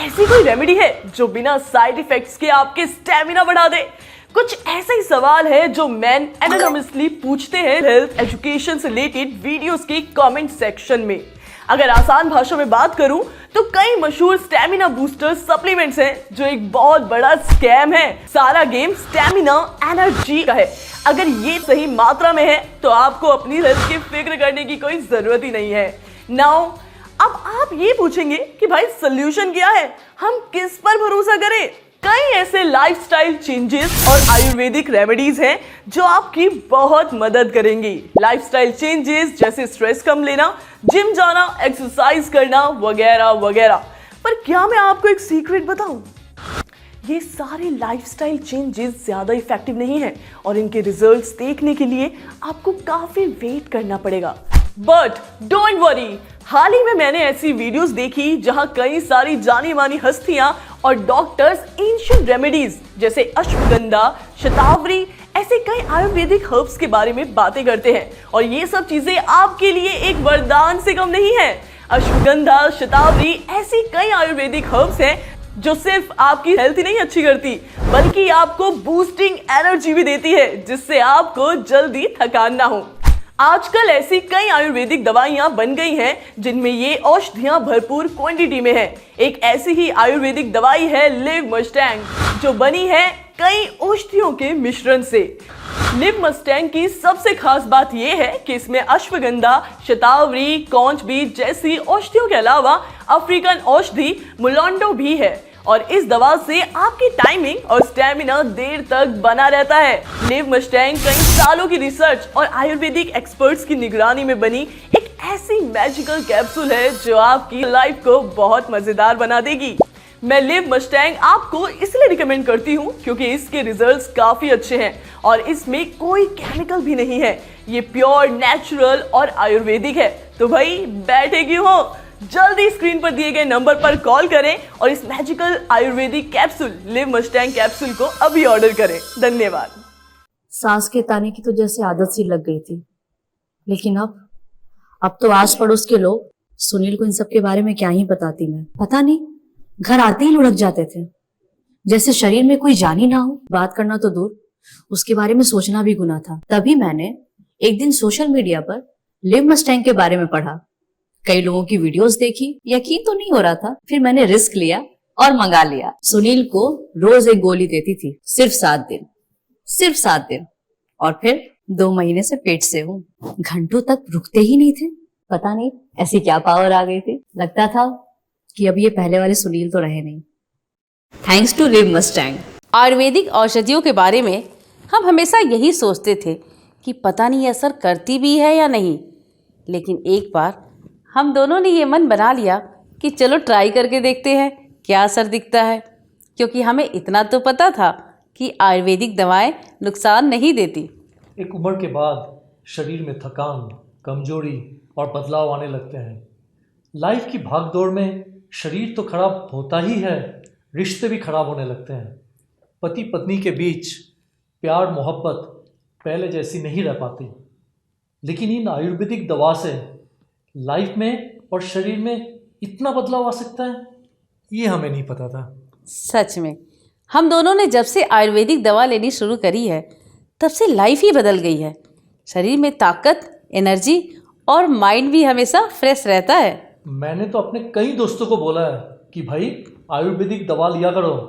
ऐसी कोई रेमेडी है जो बिना साइड इफेक्ट्स के आपके स्टेमिना बढ़ा दे? कुछ ऐसे ही सवाल है जो मैन एनोनिमसली पूछते हैं हेल्थ एजुकेशन से रिलेटेड वीडियोस के कमेंट सेक्शन में। अगर आसान भाषा में बात करूं तो कई मशहूर स्टेमिना बूस्टर सप्लीमेंट्स हैं जो एक बहुत बड़ा स्कैम है। सारा गेम स्टेमिना एनर्जी का है। अगर ये सही मात्रा में है तो आपको अपनी हेल्थ की फिक्र करने की कोई जरूरत ही नहीं है। नाउ अब आप ये पूछेंगे कि भाई सोल्यूशन क्या है, हम किस पर भरोसा करें? कई ऐसे लाइफस्टाइल चेंजेस और आयुर्वेदिक रेमेडीज हैं जो आपकी बहुत मदद करेंगी। लाइफस्टाइल चेंजेस जैसे स्ट्रेस कम लेना, जिम जाना, एक्सरसाइज करना वगैरह वगैरह। पर क्या मैं आपको एक सीक्रेट बताऊं? ये सारे लाइफस्टाइल चेंजेस ज्यादा इफेक्टिव नहीं है और इनके रिजल्ट्स देखने के लिए आपको काफी वेट करना पड़ेगा। बट डोंट वरी, हाल ही में मैंने ऐसी वीडियोस देखी जहां कई सारी जानी मानी हस्तियां और डॉक्टर्स एंशिएंट रेमेडीज जैसे अश्वगंधा, शतावरी, ऐसे कई आयुर्वेदिक हर्ब्स के बारे में बातें करते हैं और ये सब चीजें आपके लिए एक वरदान से कम नहीं है। अश्वगंधा, शतावरी, ऐसी कई आयुर्वेदिक हर्ब्स हैं जो सिर्फ आपकी हेल्थ ही नहीं अच्छी करती बल्कि आपको बूस्टिंग एनर्जी भी देती है, जिससे आपको जल्दी थकान ना हो। आजकल ऐसी कई आयुर्वेदिक दवाइयां बन गई हैं जिनमें ये औषधियां भरपूर क्वांटिटी में है। एक ऐसी ही आयुर्वेदिक दवाई है लिव मस्टैंग, जो बनी है कई औषधियों के मिश्रण से। लिव मस्टैंग की सबसे खास बात यह है कि इसमें अश्वगंधा, शतावरी, कौंच बीज जैसी औषधियों के अलावा अफ्रीकन औषधि मुलांडो भी है और इस दवा से आपकी टाइमिंग और स्टेमिना देर तक बना रहता है। लिव मस्टैंग कई सालों की रिसर्च और आयुर्वेदिक एक्सपर्ट्स की निगरानी में बनी एक ऐसी मैजिकल कैप्सूल है जो आपकी लाइफ को बहुत मजेदार बना देगी। मैं लिव मस्टैंग आपको इसलिए रिकमेंड करती हूँ क्योंकि इसके रिजल्ट्स काफी अच्छे हैं और इसमें कोई केमिकल भी नहीं है। ये प्योर, नेचुरल और आयुर्वेदिक है। तो भाई बैठे क्यों हो, जल्दी स्क्रीन पर दिए गए नंबर पर कॉल करें और इस magical Ayurvedic capsule live Mustang capsule को अभी ऑर्डर करें। धन्यवाद। सांस के ताने की तो जैसे आदत सी लग गई थी, लेकिन अब तो आस पड़ोस के लोग सुनील को इन सब के बारे में क्या ही बताती मैं। पता नहीं, घर आते ही लुढ़क जाते थे, जैसे शरीर में कोई जान ही ना हो। बात करना तो दूर, उसके बारे में सोचना भी गुनाह था। तभी मैंने एक दिन सोशल मीडिया पर लिव मस्टैंग के बारे में पढ़ा, कई लोगों की वीडियोस देखी, यकीन तो नहीं हो रहा था। फिर मैंने रिस्क लिया और मंगा लिया। सुनील को रोज एक गोली देती थी, सिर्फ 7 दिन, सिर्फ 7 दिन, और फिर 2 महीने से पेट से हूँ। घंटों तक रुकते ही नहीं थे। पता नहीं ऐसी क्या पावर आ गई थी। लगता था कि अब ये पहले वाले सुनील तो रहे नहीं। Thanks to live Mustang. Ayurvedic औषधियों के बारे में हम हमेशा यही सोचते थे कि पता नहीं असर करती भी है या नहीं, लेकिन एक बार हम दोनों ने ये मन बना लिया कि चलो ट्राई करके देखते हैं क्या असर दिखता है, क्योंकि हमें इतना तो पता था कि आयुर्वेदिक दवाएं नुकसान नहीं देती। एक उम्र के बाद शरीर में थकान, कमजोरी और बदलाव आने लगते हैं। लाइफ की भागदौड़ में शरीर तो खराब होता ही है, रिश्ते भी खराब होने लगते हैं। पति पत्नी के बीच प्यार मोहब्बत पहले जैसी नहीं रह पाती। लेकिन इन आयुर्वेदिक दवा से लाइफ में और शरीर में इतना बदलाव आ सकता है, ये हमें नहीं पता था। सच में हम दोनों ने जब से आयुर्वेदिक दवा लेनी शुरू करी है तब से लाइफ ही बदल गई है। शरीर में ताकत, एनर्जी और माइंड भी हमेशा फ्रेश रहता है। मैंने तो अपने कई दोस्तों को बोला है कि भाई आयुर्वेदिक दवा लिया करो।